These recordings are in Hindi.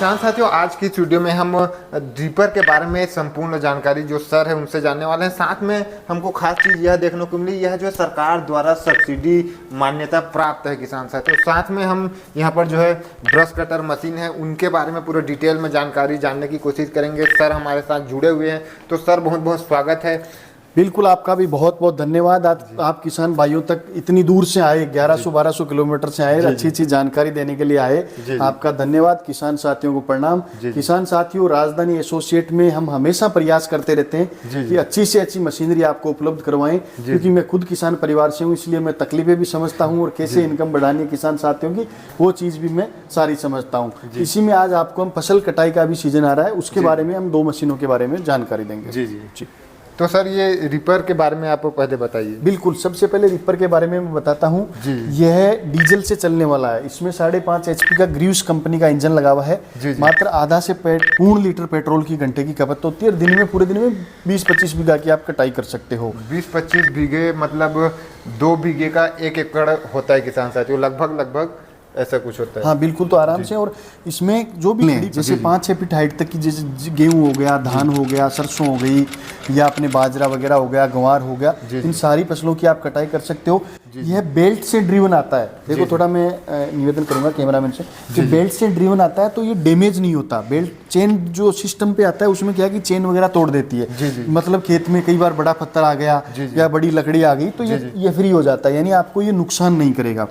किसान साथियों, आज की इस वीडियो में हम ड्रिपर के बारे में संपूर्ण जानकारी जो सर है उनसे जानने वाले हैं। साथ में हमको खास चीज़ यह देखने को मिली, यह जो है सरकार द्वारा सब्सिडी मान्यता प्राप्त है किसान साथियों। साथ में हम यहाँ पर जो है ब्रश कटर मशीन है उनके बारे में पूरे डिटेल में जानकारी जानने की कोशिश करेंगे। सर हमारे साथ जुड़े हुए हैं, तो सर बहुत बहुत स्वागत है। बिल्कुल, आपका भी बहुत बहुत धन्यवाद। आप किसान भाइयों तक इतनी दूर से आए, 1100-1200 किलोमीटर से आए, अच्छी अच्छी जानकारी देने के लिए आए। आपका धन्यवाद। किसान साथियों को प्रणाम। किसान साथियों, राजधानी एसोसिएट में हम हमेशा प्रयास करते रहते हैं कि अच्छी से अच्छी मशीनरी आपको उपलब्ध करवाएं, क्योंकि मैं खुद किसान परिवार से हूँ, इसलिए मैं तकलीफें भी समझता हूँ और कैसे इनकम बढ़ानी है किसान साथियों की, वो चीज़ भी मैं सारी समझता हूँ। इसी में आज आपको हम फसल कटाई का भी सीजन आ रहा है, उसके बारे में हम 2 मशीनों के बारे में जानकारी देंगे। जी। तो सर ये रिपर के बारे में आप पहले बताइए। बिल्कुल, सबसे पहले रिपर के बारे में मैं बताता हूँ। यह डीजल से चलने वाला है। इसमें 5.5 HP का ग्रीव्स कंपनी का इंजन लगा हुआ है। मात्र आधा से पूर्ण लीटर पेट्रोल की घंटे की खपत होती है और दिन में पूरे दिन में 20-25 बीघा की आप कटाई कर सकते हो। 20-25 बीघे मतलब 2 बीघे का 1 एकड़ होता है किसान साथियों, लगभग ऐसा कुछ होता है। हाँ बिल्कुल, तो आराम से। और इसमें जो भी जैसे 5-6 फीट हाइट तक की, जैसे गेहूं हो गया, धान हो गया, सरसों हो गई, या अपने बाजरा वगैरह हो गया, गंवार हो गया, इन सारी फसलों की आप कटाई कर सकते हो। यह बेल्ट से ड्रिवन आता है। देखो, थोड़ा मैं निवेदन करूंगा कैमरामैन से कि बेल्ट से ड्रिवन आता है तो ये डैमेज नहीं होता। बेल्ट चेन जो सिस्टम पे आता है उसमें क्या है कि चेन वगैरह तोड़ देती है। मतलब खेत में कई बार बड़ा पत्थर आ गया या बड़ी लकड़ी आ गई तो ये फ्री हो जाता है, यानी आपको ये नुकसान नहीं करेगा।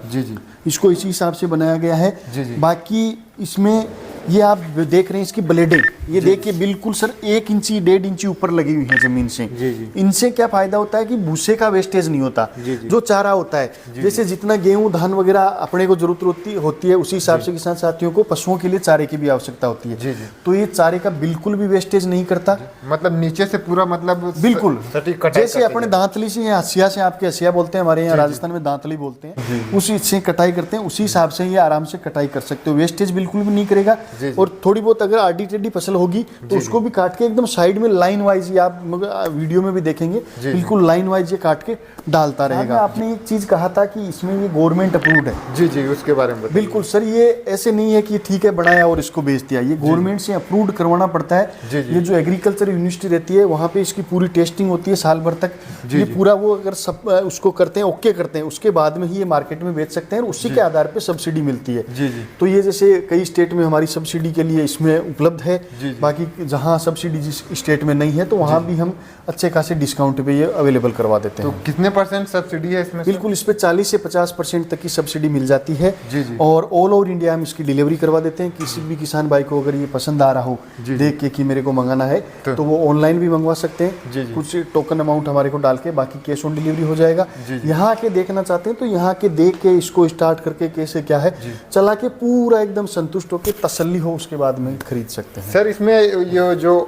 इसको इसी हिसाब से बनाया गया है। बाकी इसमें ये आप देख रहे हैं इसकी ब्लेडें, ये देखिए बिल्कुल सर 1 इंची 1.5 इंची ऊपर लगी हुई है जमीन से। इनसे क्या फायदा होता है कि भूसे का वेस्टेज नहीं होता। जो चारा होता है, जैसे जितना गेहूं धान वगैरह अपने को जरूरत होती है उसी हिसाब से किसान साथियों को पशुओं के लिए चारे की भी आवश्यकता होती है। तो ये चारे का बिल्कुल भी वेस्टेज नहीं करता। मतलब नीचे से पूरा मतलब बिल्कुल जैसे अपने दांतली से या हसिया से, आपके हसिया बोलते हैं, हमारे यहाँ राजस्थान में दांतली बोलते हैं, उसी से कटाई करते हैं, उसी हिसाब से ये आराम से कटाई कर सकते हो। वेस्टेज बिल्कुल भी नहीं करेगा। और थोड़ी बहुत अगर आडी टेढ़ी फसल होगी तो उसको भी काट के एकदम साइड में लाइन वाइज, ये आप वीडियो में भी देखेंगे, बिल्कुल लाइन वाइज ये काट के डालता रहेगा। आपने एक चीज कहा था कि इसमें ये गवर्नमेंट अप्रूव्ड है। जी उसके बारे में बिल्कुल सर, ये ऐसे नहीं है कि ठीक है बनाया और इसको बेच दिया। ये गवर्नमेंट से अप्रूव्ड करवाना पड़ता है। ये जो एग्रीकल्चर यूनिवर्सिटी रहती है वहाँ पे इसकी पूरी टेस्टिंग होती है साल भर तक। ये पूरा वो अगर सब उसको करते हैं, ओके करते हैं, उसके बाद में ही ये मार्केट में बेच सकते हैं और उसी के आधार पर सब्सिडी मिलती है। तो ये जैसे कई स्टेट में हमारी सब्सिडी के लिए इसमें उपलब्ध है। बाकी जहां सब्सिडी जिस स्टेट में नहीं है तो वहां भी हम अच्छे खासे डिस्काउंट पे ये अवेलेबल करवा देते हैं। तो कितने % सब्सिडी है इसमें? बिल्कुल, इस पे 40 से 50% तक की सब्सिडी मिल जाती है। और ऑल ओवर इंडिया हम इसकी डिलीवरी करवा देते हैं। किसी भी किसान भाई को अगर ये पसंद आ रहा हो देख के कि मेरे को मंगाना है तो वो ऑनलाइन भी मंगवा सकते हैं। कुछ टोकन अमाउंट हमारे को डाल के, बाकी कैश ऑन डिलीवरी हो जाएगा। यहाँ के देखना चाहते हैं तो यहाँ के देख के इसको स्टार्ट करके कैसे क्या है चला के पूरा एकदम संतुष्ट होकर तसल्ली हो, उसके बाद में खरीद सकते हैं। सर इसमें ये जो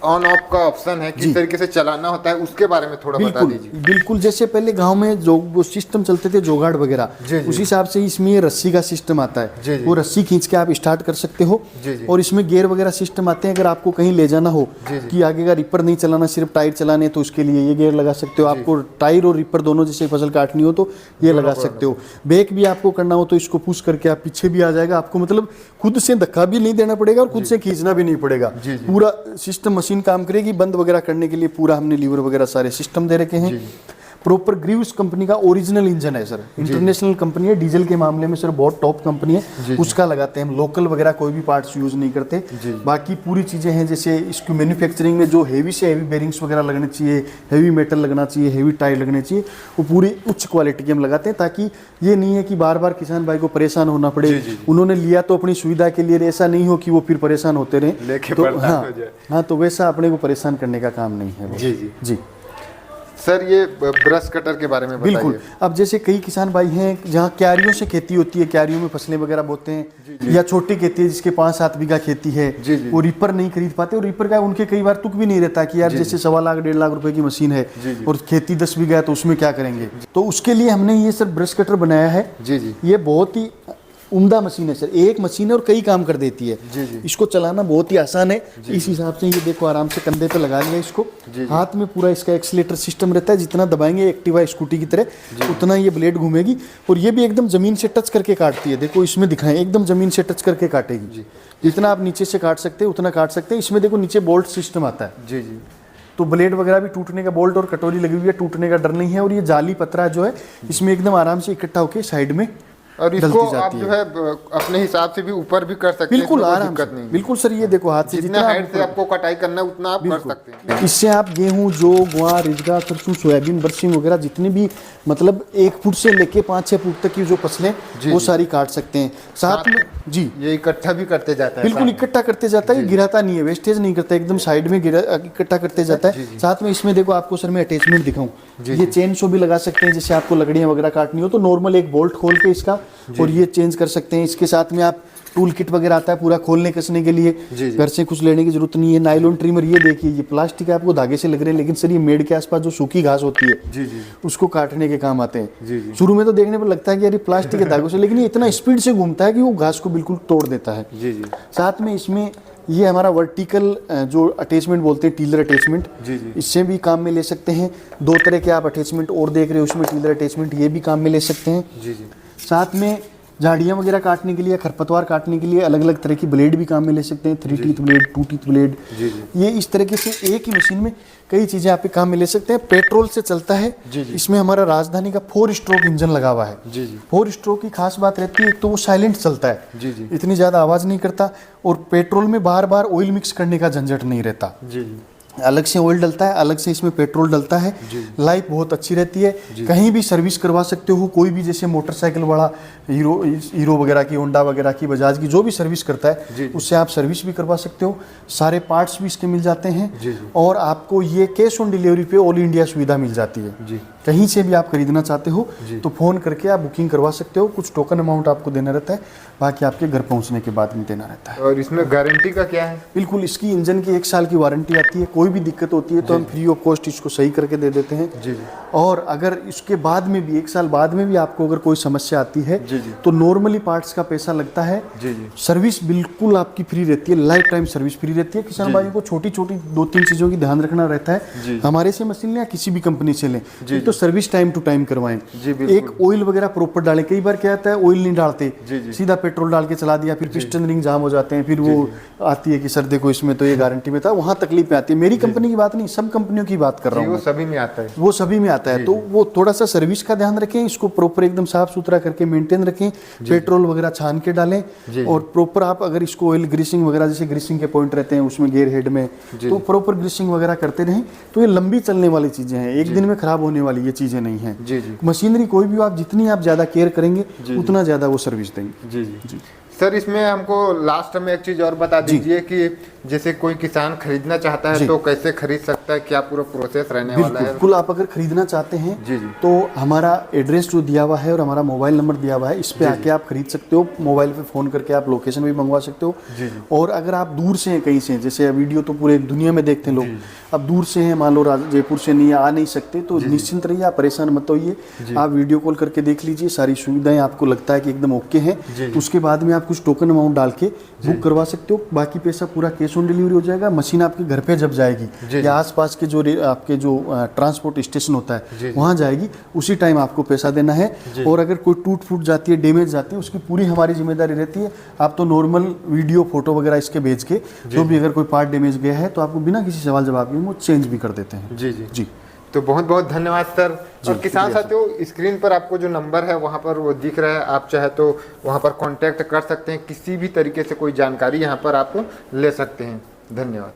ऑन ऑफ का ऑप्शन है, किस तरीके से चलाना होता है उसके बारे में थोड़ा बता दीजिए। बिल्कुल, जैसे पहले गांव में जो वो सिस्टम चलते थे जोगाड़ वगैरह, उसी हिसाब से इसमें रस्सी का सिस्टम आता है। वो रस्सी खींच के आप स्टार्ट कर सकते हो। और इसमें गियर वगैरह सिस्टम आते हैं। अगर आपको कहीं ले जाना हो कि आगे का रिपर नहीं चलाना, सिर्फ टायर चलाने, तो उसके लिए ये गियर लगा सकते हो। आपको टायर और रिपर दोनों जैसे फसल काटनी हो तो ये लगा सकते हो। ब्रेक भी आपको करना हो तो इसको पुश करके आप पीछे भी आ जाएगा। आपको मतलब खुद से धक्का भी नहीं देना पड़ेगा और खुद से खींचना भी नहीं पड़ेगा। पूरा सिस्टम मशीन काम करेगी। बंद वगैरह करने के लिए पूरा हमने लीवर वगैरह सारे सिस्टम दे रखे हैं। प्रॉपर कंपनी का ओरिजिनल इंजन है सर। इंटरनेशनल कंपनी है, डीजल के मामले में सर बहुत टॉप कंपनी है। उसका लगाते हैं हम। लोकल वगैरह कोई भी पार्ट्स यूज नहीं करते। बाकी पूरी चीजें हैं, जैसे इसकी मैन्युफैक्चरिंग में जो हेवी से हेवी बेरिंग्स वगैरह लगने चाहिए, हेवी मेटल लगना चाहिए, हेवी टायर लगने चाहिए, वो पूरी उच्च क्वालिटी के हम लगाते हैं, ताकि ये नहीं है कि बार बार किसान भाई को परेशान होना पड़े। उन्होंने लिया तो अपनी सुविधा के लिए, ऐसा नहीं हो कि वो फिर परेशान होते रहे। हाँ, तो वैसा अपने को परेशान करने का काम नहीं है। जी सर ये ब्रश कटर के बारे में बताइए। बिल्कुल, अब जैसे कई किसान भाई हैं जहाँ क्यारियों से खेती होती है, क्यारियों में फसलें वगैरह बोते हैं, या छोटी खेती है जिसके 5-7 बीघा खेती है, वो रिपर नहीं खरीद पाते। और रिपर का उनके कई बार तुक भी नहीं रहता कि यार जैसे 1.25 लाख 1.5 लाख रुपए की मशीन है और खेती 10 बीघा है तो उसमें क्या करेंगे। तो उसके लिए हमने ये सर ब्रश कटर बनाया है। ये बहुत ही उम्दा मशीन है सर, एक मशीन है और कई काम कर देती है। जी जी। इसको चलाना बहुत ही आसान है। इस हिसाब से ये देखो आराम से कंधे पे लगा लिया इसको। हाथ में पूरा इसका एक्सीलेटर सिस्टम रहता है, जितना दबाएंगे एक्टिवा स्कूटी की तरह उतना ये ब्लेड घूमेगी। और ये भी एकदम जमीन से टच करके काटती है, देखो इसमें दिखाएं, एकदम जमीन से टच करके काटेगी। जितना आप नीचे से काट सकते हैं उतना काट सकते हैं। इसमें देखो नीचे बोल्ट सिस्टम आता है। जी जी। तो ब्लेड वगैरह भी टूटने का, बोल्ट और कटोरी लगी हुई है, टूटने का डर नहीं है। और ये जाली पतरा जो है इसमें एकदम आराम से इकट्ठा होकर साइड में और इसको आप जो है अपने हिसाब से भी ऊपर भी कर सकते हैं, बिल्कुल आराम से। बिल्कुल सर, ये देखो हाथ से जितना हाइट से आपको कटाई करना है उतना आप कर सकते हैं। इससे आप गेहूं, जौ, ग्वार, रिजगा, सरसों, सोयाबीन, बरसीम वगैरह जितनी भी मतलब 1 फुट से लेके 5-6 फुट तक की जो फसलें वो सारी काट सकते हैं। साथ में जी ये इकट्ठा भी करते जाता है, बिल्कुल इकट्ठा करते जाता है, गिराता नहीं है, वेस्टेज नहीं करता, एकदम साइड में इकट्ठा करते जाता है। साथ में इसमें देखो आपको सर मैं अटैचमेंट दिखाऊं, ये चेन शो भी लगा सकते हैं, जैसे आपको लकड़ियां वगैरह काटनी हो तो नॉर्मल एक बोल्ट खोल के इसका और ये चेंज कर सकते हैं। इसके साथ में आप टूल किट वगैरह आता है पूरा खोलने कसने के लिए, घर से कुछ लेने की जरूरत नहीं है। नायलॉन ट्रिमर, ये देखिए ये प्लास्टिक है, आपको धागे से लग रहे हैं, लेकिन सर ये मेड़ के आसपास जो सूखी घास होती है उसको काटने के काम आते हैं। शुरू में तो देखने पर लगता है कि यार प्लास्टिक के धागों से, लेकिन ये इतना स्पीड से घूमता है कि वो घास को बिल्कुल तोड़ देता है। साथ में इसमें ये हमारा वर्टिकल जो अटैचमेंट बोलते हैं, टीलर अटैचमेंट, इससे भी काम में ले सकते हैं। 2 तरह के आप अटैचमेंट और देख रहे हो उसमें, टीलर अटैचमेंट, ये भी काम में ले सकते हैं। साथ में झाड़ियाँ वगैरह काटने के लिए, खरपतवार काटने के लिए अलग अलग तरह की ब्लेड भी काम में ले सकते हैं। 3 टीथ ब्लेड, 2 टीथ ब्लेड, ये इस तरीके से एक ही मशीन में कई चीज़ें आप काम में ले सकते हैं। पेट्रोल से चलता है। इसमें हमारा राजधानी का 4 स्ट्रोक इंजन लगा हुआ है। 4 स्ट्रोक की खास बात रहती है, एक तो वो साइलेंट चलता है, इतनी ज़्यादा आवाज़ नहीं करता, और पेट्रोल में बार बार ऑयल मिक्स करने का झंझट नहीं रहता। अलग से ऑयल डलता है, अलग से इसमें पेट्रोल डलता है। लाइफ बहुत अच्छी रहती है। कहीं भी सर्विस करवा सकते हो, कोई भी जैसे मोटरसाइकिल वाला हीरो वगैरह की, होंडा वगैरह की, बजाज की जो भी सर्विस करता है उससे आप सर्विस भी करवा सकते हो। सारे पार्ट्स भी इसके मिल जाते हैं। और आपको ये कैश ऑन डिलीवरी पे ऑल इंडिया सुविधा मिल जाती है। कहीं से भी आप खरीदना चाहते हो तो फ़ोन करके आप बुकिंग करवा सकते हो। कुछ टोकन अमाउंट आपको देना रहता है, बाकी आपके घर पहुंचने के बाद में देना रहता है। और इसमें गारंटी का क्या है? बिल्कुल, इसकी इंजन की 1 साल की वारंटी आती है। कोई भी दिक्कत होती है तो हम फ्री ऑफ कॉस्ट इसको सही करके दे देते हैं। और अगर इसके बाद में भी 1 साल बाद में भी आपको अगर कोई समस्या आती है तो नॉर्मली पार्ट्स का पैसा लगता है। सर्विस बिल्कुल आपकी फ्री रहती है, लाइफ टाइम सर्विस फ्री रहती है। किसान भाइयों को छोटी छोटी 2-3 चीज़ों की ध्यान रखना रहता है। हमारे से मशीन लें या किसी भी कंपनी से लें, तो सर्विस टाइम टू टाइम करवाएं। एक ऑयल वगैरह प्रॉपर डालें। कई बार क्या आता है ऑयल नहीं डालते, सीधा पेट्रोल डाल के चला दिया, फिर पिस्टन रिंग जाम हो जाते हैं, फिर वो आती है कि सर देखो इसमें तो ये गारंटी में था, वहाँ तकलीफ आती है। मेरी कंपनी की बात नहीं, सब कंपनियों की बात कर रहा हूँ। वो सभी में आता है, वो सभी में आता है। तो वो थोड़ा सा सर्विस का ध्यान रखें, इसको प्रॉपर एकदम साफ सुथरा करके मेंटेन रखें, पेट्रोल वगैरह छान के डालें। और प्रॉपर आप अगर इसको ऑयल ग्रीसिंग वगैरह, जैसे ग्रीसिंग के पॉइंट रहते हैं उसमें गियर हेड में, तो प्रॉपर ग्रीसिंग वगैरह करते रहें। तो ये लंबी चलने वाली चीजें हैं, एक दिन में खराब होने वाली ये चीजें नहीं है। मशीनरी कोई भी आप जितनी आप ज्यादा केयर करेंगे उतना ज्यादा वो सर्विस देंगे। जी सर, इसमें हमको लास्ट में एक चीज और बता दीजिए कि जैसे कोई किसान खरीदना चाहता है तो कैसे खरीद सकता है, क्या पूरा प्रोसेस रहने वाला है? बिल्कुल, आप अगर खरीदना चाहते हैं तो हमारा एड्रेस जो दिया हुआ है और हमारा मोबाइल नंबर दिया हुआ है, इस पे आके आप खरीद सकते हो। मोबाइल पे फोन करके आप लोकेशन भी मंगवा सकते हो। और अगर आप दूर से हैं, कहीं से, जैसे वीडियो तो पूरे दुनिया में देखते हैं लोग, अब दूर से हैं, मान लो जयपुर से नहीं आ नहीं सकते, तो निश्चिंत रहिए, आप परेशान मत होइए। आप वीडियो कॉल करके देख लीजिए, सारी सुविधाएं आपको लगता है कि एकदम ओके हैं। उसके बाद में आप कुछ टोकन अमाउंट डाल के बुक करवा सकते हो। बाकी पैसा पूरा कैश ऑन डिलीवरी हो जाएगा। मशीन आपके घर पे जब जाएगी या आसपास के जो आपके जो ट्रांसपोर्ट स्टेशन होता है वहाँ जाएगी, उसी टाइम आपको पैसा देना है। और अगर कोई टूट फूट जाती है, डैमेज जाती है, उसकी पूरी हमारी जिम्मेदारी रहती है। आप तो नॉर्मल वीडियो फोटो वगैरह इसके भेज के जो भी अगर कोई पार्ट डैमेज गया है तो आपको बिना किसी सवाल जवाब के वो चेंज भी कर देते हैं। जी तो बहुत बहुत धन्यवाद सर। और किसान साथियों, स्क्रीन पर आपको जो नंबर है वहाँ पर वो दिख रहा है, आप चाहे तो वहाँ पर कांटेक्ट कर सकते हैं। किसी भी तरीके से कोई जानकारी यहाँ पर आप ले सकते हैं। धन्यवाद।